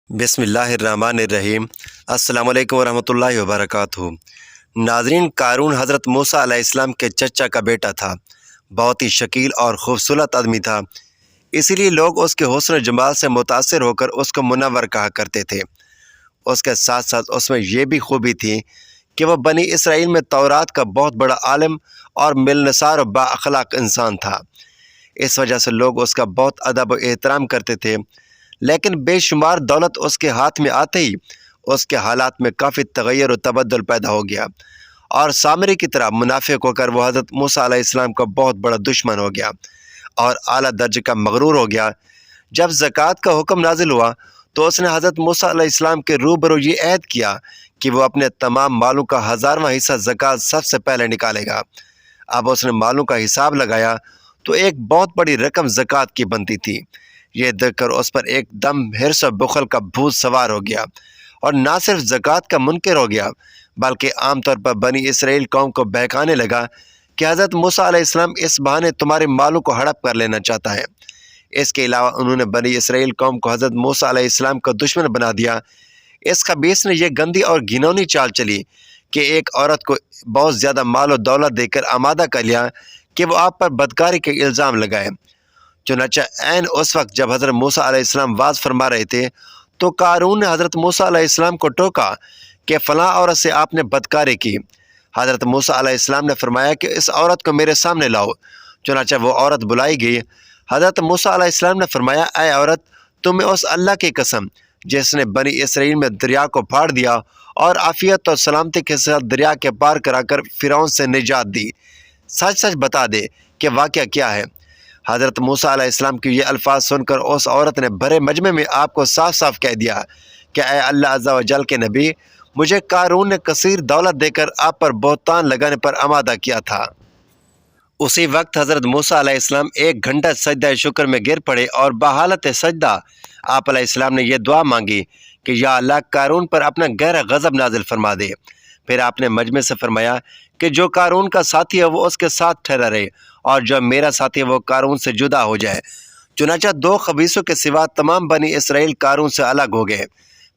بسم اللہ الرحمن الرحیم۔ السلام علیکم ورحمۃ اللہ وبرکاتہ۔ ناظرین، قارون حضرت موسیٰ علیہ السلام کے چچا کا بیٹا تھا۔ بہت ہی شکیل اور خوبصورت آدمی تھا، اسی لیے لوگ اس کے حسن و جمال سے متاثر ہو کر اس کو منور کہا کرتے تھے۔ اس کے ساتھ ساتھ اس میں یہ بھی خوبی تھی کہ وہ بنی اسرائیل میں تورات کا بہت بڑا عالم اور ملنسار و با اخلاق انسان تھا۔ اس وجہ سے لوگ اس کا بہت ادب و احترام کرتے تھے، لیکن بے شمار دولت اس کے ہاتھ میں آتے ہی اس کے حالات میں کافی تغیر و تبدل پیدا ہو گیا، اور سامری کی طرح منافق ہو کر وہ حضرت موسیٰ علیہ السلام کا بہت بڑا دشمن ہو گیا اور اعلیٰ درجے کا مغرور ہو گیا۔ جب زکوٰۃ کا حکم نازل ہوا تو اس نے حضرت موسیٰ علیہ السلام کے روبرو یہ عہد کیا کہ وہ اپنے تمام مالوں کا 1000واں حصہ زکوٰۃ سب سے پہلے نکالے گا۔ اب اس نے مالوں کا حساب لگایا تو ایک بہت بڑی رقم زکوٰۃ کی بنتی تھی۔ یہ دیکھ کر اس پر ایک دم حرص و بخل کا بھوت سوار ہو گیا، اور نہ صرف زکوٰۃ کا منکر ہو گیا بلکہ عام طور پر بنی اسرائیل قوم کو بہکانے لگا کہ حضرت موسیٰ علیہ السلام اس بہانے تمہارے مالوں کو ہڑپ کر لینا چاہتا ہے۔ اس کے علاوہ انہوں نے بنی اسرائیل قوم کو حضرت موسیٰ علیہ السلام کا دشمن بنا دیا۔ اس خبیث نے یہ گندی اور گھنونی چال چلی کہ ایک عورت کو بہت زیادہ مال و دولت دے کر آمادہ کر لیا کہ وہ آپ پر بدکاری کے الزام لگائے۔ چنانچہ عین اس وقت جب حضرت موسیٰ علیہ السلام واز فرما رہے تھے تو قارون نے حضرت موسیٰ علیہ السلام کو ٹوکا کہ فلاں عورت سے آپ نے بدکاری کی۔ حضرت موسیٰ علیہ السلام نے فرمایا کہ اس عورت کو میرے سامنے لاؤ۔ چنانچہ وہ عورت بلائی گئی۔ حضرت موسیٰ علیہ السلام نے فرمایا، اے عورت، تمہیں اس اللہ کی قسم جس نے بنی اسرائیل میں دریا کو پھاڑ دیا اور عافیت اور سلامتی کے ساتھ دریا کے پار کرا کر فرعون سے نجات دی، سچ سچ بتا دے کہ واقعہ کیا ہے۔ حضرت موسیٰ علیہ السلام کے یہ الفاظ سن کر اس عورت نے بھرے مجمع میں آپ کو صاف صاف کہہ دیا کہ اے اللہ عز و جل کے نبی، مجھے قارون نے کثیر دولت دے کر آپ پر بہتان لگانے پر آمادہ کیا تھا۔ اسی وقت حضرت موسیٰ علیہ السلام 1 گھنٹہ سجدہ شکر میں گر پڑے اور بحالت سجدہ آپ علیہ السلام نے یہ دعا مانگی کہ یا اللہ، قارون پر اپنا گہرا غضب نازل فرما دے۔ پھر آپ نے مجمع سے فرمایا کہ جو قارون کا ساتھی ہے وہ اس کے ساتھ ٹھہرا رہے، اور جو میرا ساتھی ہے وہ قارون سے جدا ہو جائے۔ چنانچہ 2 خبیثوں کے سوا تمام بنی اسرائیل قارون سے الگ ہو گئے۔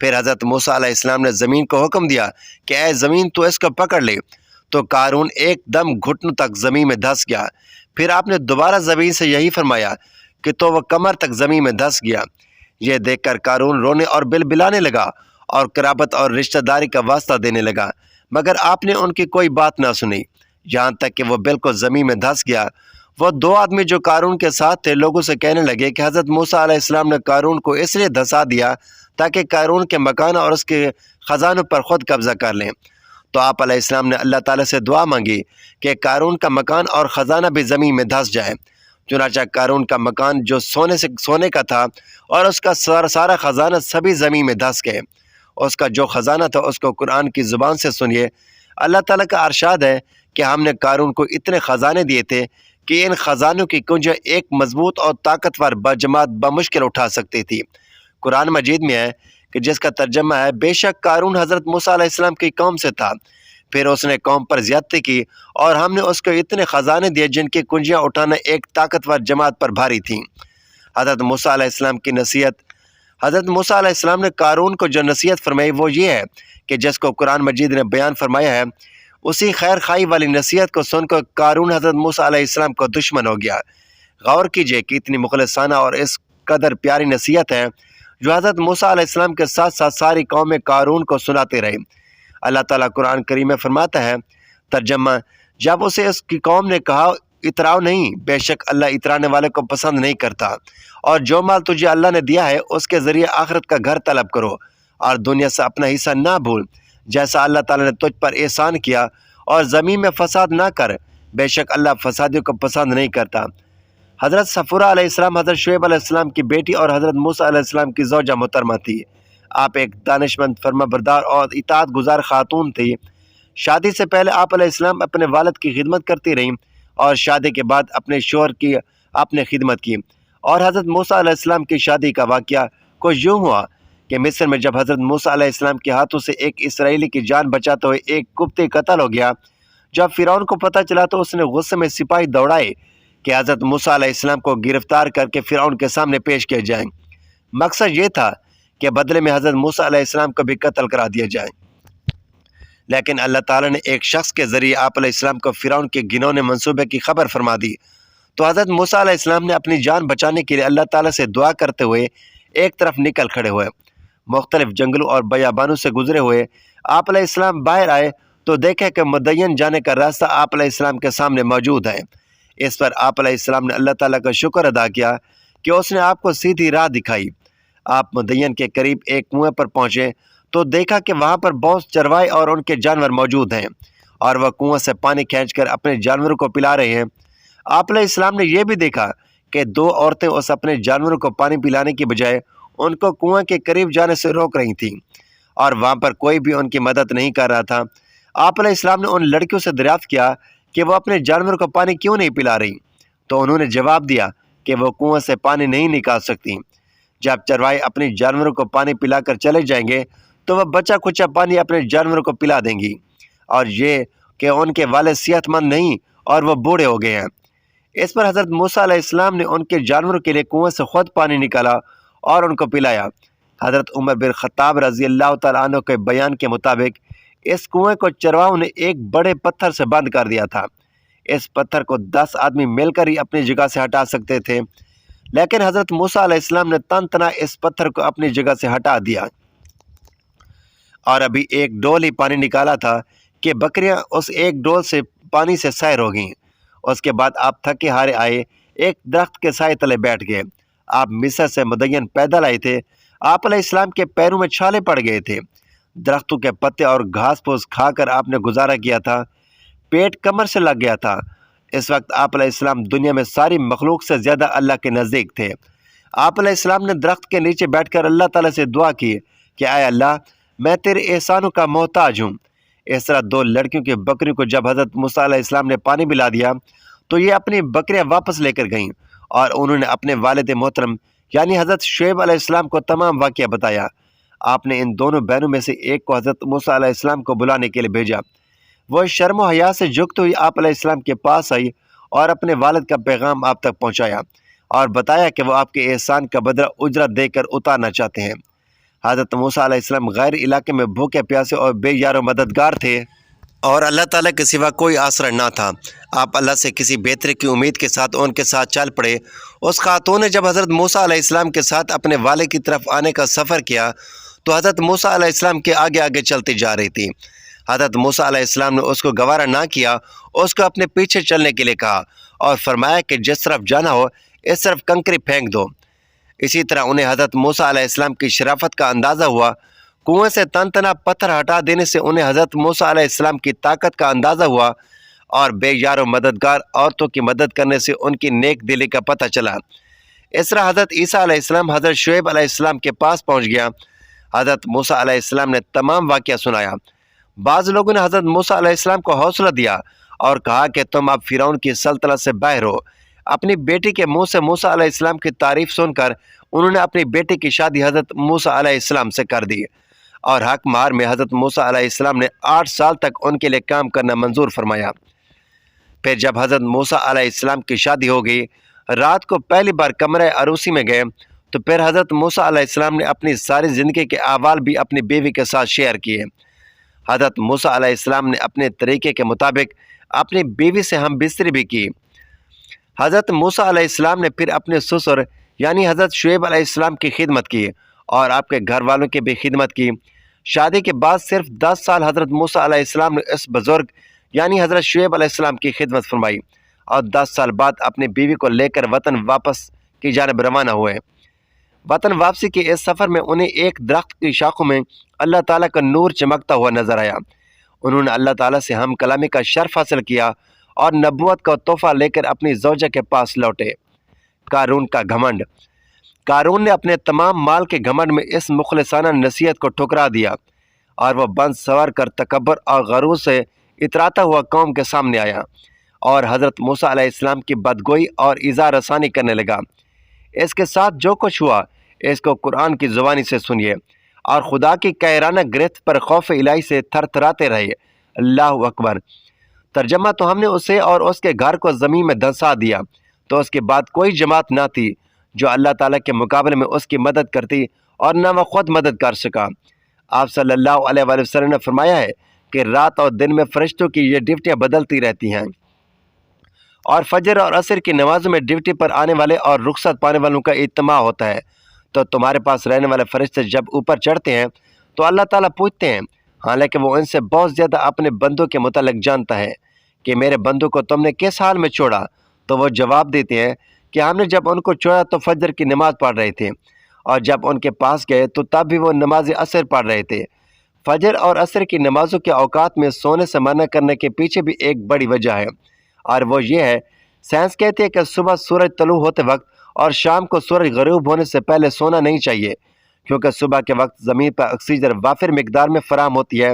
پھر حضرت موسیٰ علیہ السلام نے زمین کو حکم دیا کہ اے زمین، تو اس کو پکڑ لے، تو قارون ایک دم گھٹنوں تک زمین میں دھس گیا۔ پھر آپ نے دوبارہ زمین سے یہی فرمایا کہ تو وہ کمر تک زمین میں دھس گیا۔ یہ دیکھ کر قارون رونے اور بلبلانے لگا اور قرابت اور رشتہ داری کا واسطہ دینے لگا، مگر آپ نے ان کی کوئی بات نہ سنی، یہاں تک کہ وہ بالکل زمین میں دھس گیا۔ وہ 2 آدمی جو قارون کے ساتھ تھے لوگوں سے کہنے لگے کہ حضرت موسیٰ علیہ السلام نے قارون کو اس لیے دھسا دیا تاکہ قارون کے مکان اور اس کے خزانوں پر خود قبضہ کر لیں۔ تو آپ علیہ السلام نے اللہ تعالیٰ سے دعا مانگی کہ قارون کا مکان اور خزانہ بھی زمین میں دھس جائے۔ چنانچہ قارون کا مکان جو سونے کا تھا اور اس کا سارا خزانہ سبھی زمین میں دھس گئے۔ اس کا جو خزانہ تھا اس کو قرآن کی زبان سے سنیے۔ اللہ تعالیٰ کا ارشاد ہے کہ ہم نے قارون کو اتنے خزانے دیے تھے کہ ان خزانوں کی کنجیں ایک مضبوط اور طاقتور بجماعت بمشکل اٹھا سکتی تھی۔ قرآن مجید میں ہے کہ جس کا ترجمہ ہے، بے شک قارون حضرت موسیٰ علیہ السلام کی قوم سے تھا، پھر اس نے قوم پر زیادتی کی اور ہم نے اس کو اتنے خزانے دیے جن کی کنجیاں اٹھانا ایک طاقتور جماعت پر بھاری تھیں۔ حضرت موسیٰ علیہ السلام کی نصیحت۔ حضرت موسیٰ علیہ السلام نے قارون کو جو نصیحت فرمائی وہ یہ ہے کہ جس کو قرآن مجید نے بیان فرمایا ہے، اسی خیر خواہی والی نصیحت کو سن کر قارون حضرت موسیٰ علیہ السلام کا دشمن ہو گیا۔ غور کیجئے کہ اتنی مخلصانہ اور اس قدر پیاری نصیحت ہے جو حضرت موسیٰ علیہ السلام کے ساتھ ساتھ ساری قوم قارون کو سناتے رہے۔ اللہ تعالیٰ قرآن کریم میں فرماتا ہے، ترجمہ، جب اسے اس کی قوم نے کہا اتراؤ نہیں، بے شک اللہ اترانے والے کو پسند نہیں کرتا، اور جو مال تجھے اللہ نے دیا ہے اس کے ذریعے آخرت کا گھر طلب کرو اور دنیا سے اپنا حصہ نہ بھول، جیسا اللہ تعالیٰ نے تجھ پر احسان کیا، اور زمین میں فساد نہ کر، بے شک اللہ فسادیوں کو پسند نہیں کرتا۔ حضرت صفورہ علیہ السلام حضرت شعیب علیہ السلام کی بیٹی اور حضرت موسیٰ علیہ السلام کی زوجہ محترمہ تھی۔ آپ ایک دانشمند، فرما بردار اور اطاعت گزار خاتون تھی۔ شادی سے پہلے آپ علیہ السلام اپنے والد کی خدمت کرتی رہیں اور شادی کے بعد اپنے شوہر کی آپ نے خدمت کی۔ اور حضرت موسیٰ علیہ السلام کی شادی کا واقعہ کچھ یوں ہوا کہ مصر میں جب حضرت موسیٰ علیہ السلام کے ہاتھوں سے ایک اسرائیلی کی جان بچاتے ہوئے ایک قبطی قتل ہو گیا، جب فرعون کو پتہ چلا تو اس نے غصے میں سپاہی دوڑائے کہ حضرت موسیٰ علیہ السلام کو گرفتار کر کے فرعون کے سامنے پیش کیے جائیں۔ مقصد یہ تھا کہ بدلے میں حضرت موسیٰ علیہ السلام کو بھی قتل کرا دیا جائے، لیکن اللہ تعالیٰ نے ایک شخص کے ذریعے آپ علیہ السلام کو فرعون کے گھنونے منصوبے کی خبر فرما دی۔ تو حضرت موسیٰ علیہ السلام نے اپنی جان بچانے کے لیے اللہ تعالیٰ سے دعا کرتے ہوئے ایک طرف نکل کھڑے ہوئے۔ مختلف جنگلوں اور بیابانوں سے گزرے ہوئے آپ علیہ السلام باہر آئے تو دیکھا کہ مدین جانے کا راستہ آپ علیہ السلام کے سامنے موجود ہے۔ اس پر آپ علیہ السلام نے اللہ تعالیٰ کا شکر ادا کیا کہ اس نے آپ کو سیدھی راہ دکھائی۔ آپ مدین کے قریب ایک کنویں پر پہنچے تو دیکھا کہ وہاں پر بہت چرواہے اور ان کے جانور موجود ہیں اور وہ کنویں سے پانی کھینچ کر اپنے جانوروں کو پلا رہے ہیں۔ آپ علیہ السلام نے یہ بھی دیکھا کہ دو عورتیں اس اپنے جانوروں کو پانی پلانے کی بجائے ان کو کنویں کے قریب جانے سے روک رہی تھیں اور وہاں پر کوئی بھی ان کی مدد نہیں کر رہا تھا۔ آپ علیہ السلام نے ان لڑکیوں سے دریافت کیا کہ وہ اپنے جانوروں کو پانی کیوں نہیں پلا رہی، تو انہوں نے جواب دیا کہ وہ کنویں سے پانی نہیں نکال سکتی۔ جب چرواہے اپنی جانوروں کو پانی پلا کر چلے جائیں گے تو وہ بچا کچا پانی اپنے جانوروں کو پلا دیں گی، اور یہ کہ ان کے والد صحت مند نہیں اور وہ بوڑھے ہو گئے ہیں۔ اس پر حضرت موسیٰ علیہ السلام نے ان کے جانوروں کے لیے کنویں سے خود پانی نکالا اور ان کو پلایا۔ حضرت عمر بن خطاب رضی اللہ تعالیٰ عنہ کے بیان کے مطابق اس کنویں کو چرواہوں نے ایک بڑے پتھر سے بند کر دیا تھا۔ اس پتھر کو 10 آدمی مل کر ہی اپنی جگہ سے ہٹا سکتے تھے، لیکن حضرت موسیٰ علیہ السلام نے تن تنا اس پتھر کو اپنی جگہ سے ہٹا دیا اور ابھی ایک ڈول ہی پانی نکالا تھا کہ بکریاں اس ایک ڈول سے پانی سے سیر ہو گئیں۔ اس کے بعد آپ تھکے ہارے آئے، ایک درخت کے سائے تلے بیٹھ گئے۔ آپ مصر سے مدین پیدل آئے تھے۔ آپ علیہ السلام کے پیروں میں چھالے پڑ گئے تھے۔ درختوں کے پتے اور گھاس پھوس کھا کر آپ نے گزارا کیا تھا، پیٹ کمر سے لگ گیا تھا۔ اس وقت آپ علیہ السلام دنیا میں ساری مخلوق سے زیادہ اللہ کے نزدیک تھے۔ آپ علیہ السلام نے درخت کے نیچے بیٹھ کر اللہ تعالیٰ سے دعا کی کہ اے اللہ، میں تیرے احسانوں کا محتاج ہوں۔ اس طرح دو لڑکیوں کی بکریوں کو جب حضرت موسیٰ علیہ السلام نے پانی پلا دیا تو یہ اپنی بکریاں واپس لے کر گئیں اور انہوں نے اپنے والد محترم یعنی حضرت شعیب علیہ السلام کو تمام واقعہ بتایا۔ آپ نے ان دونوں بہنوں میں سے ایک کو حضرت موسیٰ علیہ السلام کو بلانے کے لیے بھیجا۔ وہ شرم و حیا سے جھکتے ہوئی آپ علیہ السلام کے پاس آئی اور اپنے والد کا پیغام آپ تک پہنچایا اور بتایا کہ وہ آپ کے احسان کا بدلہ اجرت دے کر اتارنا چاہتے ہیں۔ حضرت موسیٰ علیہ السلام غیر علاقے میں بھوکے پیاسے اور بے یار و مددگار تھے اور اللہ تعالیٰ کے سوا کوئی آسرا نہ تھا۔ آپ اللہ سے کسی بہتری کی امید کے ساتھ ان کے ساتھ چل پڑے۔ اس خاتون نے جب حضرت موسیٰ علیہ السلام کے ساتھ اپنے والد کی طرف آنے کا سفر کیا تو حضرت موسیٰ علیہ السلام کے آگے آگے چلتی جا رہی تھی۔ حضرت موسیٰ علیہ السلام نے اس کو گوارا نہ کیا، اس کو اپنے پیچھے چلنے کے لیے کہا اور فرمایا کہ جس طرف جانا ہو اس طرف کنکری پھینک دو۔ اسی طرح انہیں حضرت موسیٰ علیہ السلام کی شرافت کا اندازہ ہوا۔ کنویں سے تن تنا پتھر ہٹا دینے سے انہیں حضرت موسیٰ علیہ السلام کی طاقت کا اندازہ ہوا اور بے یار و مددگار عورتوں کی مدد کرنے سے ان کی نیک دلی کا پتہ چلا۔ اس طرح حضرت عیسیٰ علیہ السلام حضرت شعیب علیہ السلام کے پاس پہنچ گیا۔ حضرت موسیٰ علیہ السلام نے تمام واقعہ سنایا۔ بعض لوگوں نے حضرت موسیٰ علیہ السلام کو حوصلہ دیا اور کہا کہ تم اب فرعون کی سلطنت سے باہر ہو۔ اپنی بیٹی کے منہ سے موسیٰ علیہ السلام کی تعریف سن کر انہوں نے اپنی بیٹی کی شادی حضرت موسیٰ علیہ السلام سے کر دی اور حق مہر میں حضرت موسیٰ علیہ السلام نے 8 سال تک ان کے لیے کام کرنا منظور فرمایا۔ پھر جب حضرت موسیٰ علیہ السلام کی شادی ہو گئی، رات کو پہلی بار کمرہ عروسی میں گئے تو پھر حضرت موسیٰ علیہ السلام نے اپنی ساری زندگی کے احوال بھی اپنی بیوی کے ساتھ شیئر کیے۔ حضرت موسیٰ علیہ السلام نے اپنے طریقے کے مطابق اپنی بیوی سے ہم بستری بھی کی۔ حضرت موسیٰ علیہ السلام نے پھر اپنے سسر یعنی حضرت شعیب علیہ السلام کی خدمت کی اور آپ کے گھر والوں کی بھی خدمت کی۔ شادی کے بعد صرف 10 سال حضرت موسیٰ علیہ السلام نے اس بزرگ یعنی حضرت شعیب علیہ السلام کی خدمت فرمائی اور 10 سال بعد اپنی بیوی کو لے کر وطن واپس کی جانب روانہ ہوئے۔ وطن واپسی کے اس سفر میں انہیں ایک درخت کی شاخوں میں اللہ تعالیٰ کا نور چمکتا ہوا نظر آیا۔ انہوں نے اللہ تعالیٰ سے ہم کلامی کا شرف حاصل کیا اور نبوت کا تحفہ لے کر اپنی زوجہ کے پاس لوٹے۔ قارون کا گھمنڈ۔ قارون نے اپنے تمام مال کے گھمنڈ میں اس مخلصانہ نصیحت کو ٹھکرا دیا اور وہ بند سوار کر تکبر اور غرور سے اتراتا ہوا قوم کے سامنے آیا اور حضرت موسیٰ علیہ السلام کی بدگوئی اور ایذا رسانی کرنے لگا۔ اس کے ساتھ جو کچھ ہوا اس کو قرآن کی زبانی سے سنیے اور خدا کی قاہرانہ گرفت پر خوف الہی سے تھر تھراتے رہے۔ اللہ اکبر۔ ترجمہ تو ہم نے اسے اور اس کے گھر کو زمین میں دھنسا دیا تو اس کے بعد کوئی جماعت نہ تھی جو اللہ تعالیٰ کے مقابلے میں اس کی مدد کرتی اور نہ وہ خود مدد کر سکا۔ آپ صلی اللہ علیہ وآلہ وسلم نے فرمایا ہے کہ رات اور دن میں فرشتوں کی یہ ڈیوٹیاں بدلتی رہتی ہیں، اور فجر اور عصر کی نمازوں میں ڈیوٹی پر آنے والے اور رخصت پانے والوں کا اجتماع ہوتا ہے۔ تو تمہارے پاس رہنے والے فرشتے جب اوپر چڑھتے ہیں تو اللہ تعالیٰ پوچھتے ہیں، حالانکہ وہ ان سے بہت زیادہ اپنے بندوں کے متعلق جانتا ہے، کہ میرے بندوں کو تم نے کس حال میں چھوڑا؟ تو وہ جواب دیتے ہیں کہ ہم نے جب ان کو چھوڑا تو فجر کی نماز پڑھ رہے تھے، اور جب ان کے پاس گئے تو تب بھی وہ نماز عصر پڑھ رہے تھے۔ فجر اور عصر کی نمازوں کے اوقات میں سونے سے منع کرنے کے پیچھے بھی ایک بڑی وجہ ہے، اور وہ یہ ہے، سائنس کہتی ہے کہ صبح سورج طلوع ہوتے وقت اور شام کو سورج غروب ہونے سے پہلے سونا نہیں چاہیے، کیونکہ صبح کے وقت زمین پر آکسیجن وافر مقدار میں فراہم ہوتی ہے۔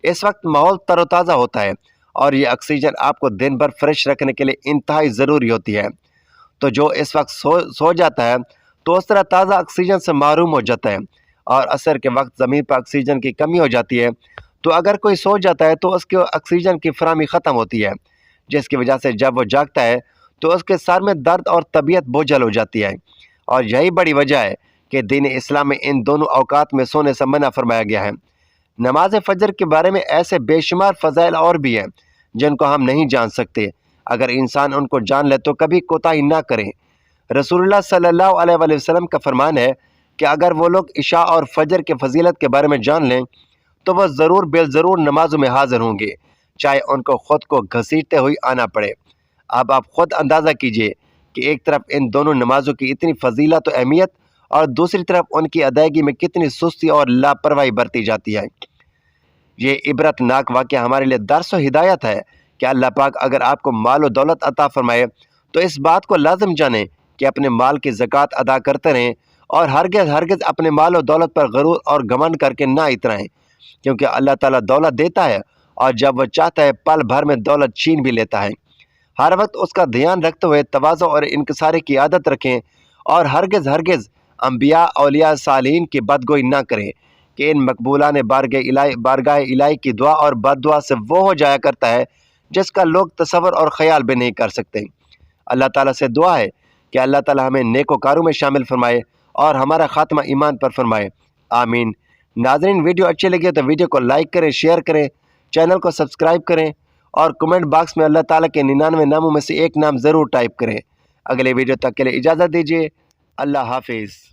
اس وقت ماحول تر و تازہ ہوتا ہے، اور یہ آکسیجن آپ کو دن بھر فریش رکھنے کے لیے انتہائی ضروری ہوتی ہے۔ تو جو اس وقت سو جاتا ہے تو اس طرح تازہ آکسیجن سے محروم ہو جاتا ہے، اور عصر کے وقت زمین پر آکسیجن کی کمی ہو جاتی ہے، تو اگر کوئی سو جاتا ہے تو اس کے آکسیجن کی فراہمی ختم ہوتی ہے، جس کی وجہ سے جب وہ جاگتا ہے تو اس کے سر میں درد اور طبیعت بوجھل ہو جاتی ہے، اور یہی بڑی وجہ ہے کہ دین اسلام میں ان دونوں اوقات میں سونے سے منع فرمایا گیا ہے۔ نماز فجر کے بارے میں ایسے بے شمار فضائل اور بھی ہیں جن کو ہم نہیں جان سکتے، اگر انسان ان کو جان لے تو کبھی کوتاہی نہ کریں۔ رسول اللہ صلی اللہ علیہ وآلہ وسلم کا فرمان ہے کہ اگر وہ لوگ عشاء اور فجر کے فضیلت کے بارے میں جان لیں تو وہ ضرور بالضرور نمازوں میں حاضر ہوں گے، چاہے ان کو خود کو گھسیٹتے ہوئے آنا پڑے۔ اب آپ خود اندازہ کیجئے کہ ایک طرف ان دونوں نمازوں کی اتنی فضیلت و اہمیت، اور دوسری طرف ان کی ادائیگی میں کتنی سستی اور لاپرواہی برتی جاتی ہے۔ یہ عبرت ناک واقعہ ہمارے لیے درس و ہدایت ہے کہ اللہ پاک اگر آپ کو مال و دولت عطا فرمائے تو اس بات کو لازم جانیں کہ اپنے مال کی زکوٰۃ ادا کرتے رہیں، اور ہرگز اپنے مال و دولت پر غرور اور گھمنڈ کر کے نہ اترائیں، کیونکہ اللہ تعالیٰ دولت دیتا ہے اور جب وہ چاہتا ہے پل بھر میں دولت چھین بھی لیتا ہے۔ ہر وقت اس کا دھیان رکھتے ہوئے تواضع اور انکساری کی عادت رکھیں، اور ہرگز انبیاء اولیاء صالحین کی بدگوئی نہ کریں، کہ ان مقبولان بارگاہ الہی کی دعا اور بد دعا سے وہ ہو جایا کرتا ہے جس کا لوگ تصور اور خیال بھی نہیں کر سکتے۔ اللہ تعالیٰ سے دعا ہے کہ اللہ تعالیٰ ہمیں نیکوکاروں میں شامل فرمائے اور ہمارا خاتمہ ایمان پر فرمائے، آمین۔ ناظرین، ویڈیو اچھی لگی تو ویڈیو کو لائک کریں، شیئر کریں، چینل کو سبسکرائب کریں، اور کمنٹ باکس میں اللہ تعالیٰ کے 99 ناموں میں سے ایک نام ضرور ٹائپ کریں۔ اگلے ویڈیو تک کے لیے اجازت دیجیے، اللہ حافظ۔